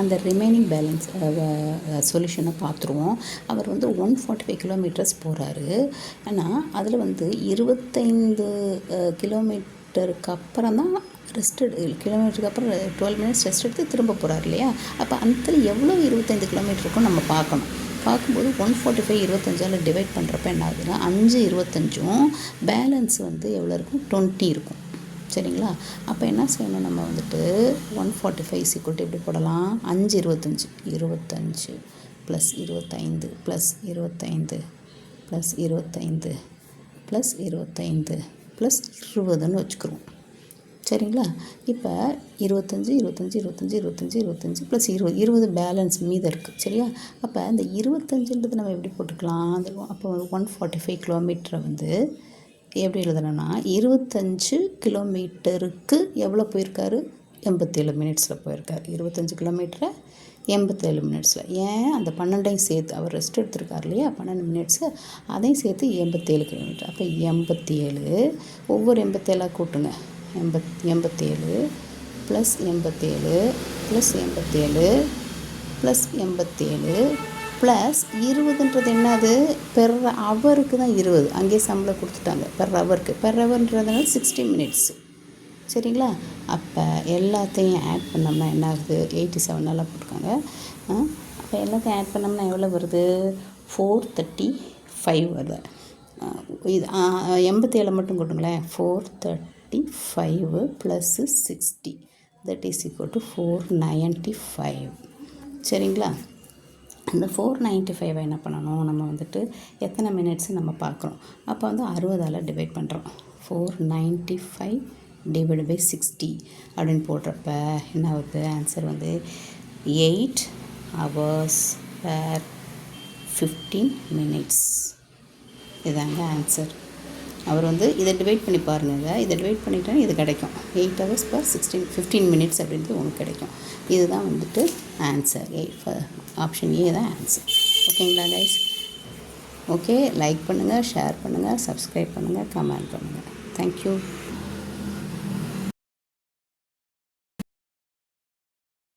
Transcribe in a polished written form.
அந்த remaining balance சொல்யூஷனை பார்த்துருவோம். அவர் வந்து 145 கிலோமீட்டர்ஸ் போகிறாரு. ஆனால் அதில் வந்து 25 கிலோமீட்டருக்கு அப்புறம் தான் கிலோமீட்டருக்கு அப்புறம் 12 மினிட்ஸ் ரெஸ்ட் எடுத்து திரும்ப போகிறார் இல்லையா? அப்போ அந்த எவ்வளோ 25 கிலோமீட்டருக்கும் நம்ம பார்க்கும்போது 145 25ஆல் டிவைட் பண்ணுறப்ப என்ன ஆகுதுன்னா 5 25ம் பேலன்ஸ் வந்து எவ்வளோ இருக்கும், 20 இருக்கும். சரிங்களா? அப்போ என்ன செய்யணும், நம்ம வந்துட்டு 145 எப்படி போடலாம், 5 25 25 plus 25 plus 25 plus 25 plus 25 plus 20ன்னு வச்சுக்கிறோம். சரிங்களா? இப்போ 25 25 25 25 25 ப்ளஸ் 20 பேலன்ஸ் மீதம் இருக்குது. சரியா? அப்போ இந்த 25ன்றது நம்ம எப்படி போட்டுக்கலாம், அது அப்போ 145 கிலோமீட்டரை வந்து எப்படி எழுதணும்னா 25 கிலோமீட்டருக்கு எவ்வளோ போயிருக்காரு, 87 மினிட்ஸில் போயிருக்கார். 25 கிலோமீட்டரை 87 மினிட்ஸில். ஏன் அந்த 12ஐயும் சேர்த்து அவர் ரெஸ்ட் எடுத்துருக்கார் இல்லையா, 12 மினிட்ஸு அதையும் சேர்த்து 87 கிலோமீட்டர். அப்போ 87 ஒவ்வொரு 87ஆக கூட்டுங்க. 87 ப்ளஸ் 87 ப்ளஸ் 87 ப்ளஸ் 87 ப்ளஸ் 20ன்றது என்னது, பெர் ஹவருக்கு தான் 20. அங்கேயே சம்பளம் கொடுத்துட்டாங்க பெர் ஹவர்ன்றதுனால 60 மினிட்ஸ். சரிங்களா? அப்போ எல்லாத்தையும் ஆட் பண்ணோம்னா என்ன ஆகுது, 87 நல்லா போட்டுருக்காங்க. அப்போ எல்லாத்தையும் ஆட் பண்ணோம்னா எவ்வளோ வருது, 435 வருது. இது 87 மட்டும் போட்டுங்களேன். 435 plus 60 that is equal to 495. சரிங்களா? அந்த 495 என்ன பண்ணணும், நம்ம வந்துட்டு எத்தனை மினிட்ஸு நம்ம பார்க்குறோம். அப்போ வந்து 60ஆல் டிவைட் பண்ணுறோம். 495 டிவைட் பை 60 அப்படின்னு போடுறப்ப என்ன ஆகுது, ஆன்சர் வந்து 8 hours per 15 minutes. இதாங்க ஆன்சர். அவர் வந்து இதை டிவைட் பண்ணி பாருங்கள். இதை டிவைட் பண்ணிட்டா இது கிடைக்கும். 8 hours per 15 minutes அப்படின்றது உங்களுக்கு கிடைக்கும். இதுதான் வந்துட்டு ஆன்சர். ஆப்ஷன் ஏ தான் ஆன்சர். ஓகேங்களா கைஸ்? ஓகே, லைக் பண்ணுங்கள், ஷேர் பண்ணுங்கள், சப்ஸ்கிரைப் பண்ணுங்கள், கமெண்ட் பண்ணுங்கள். தேங்க்யூ.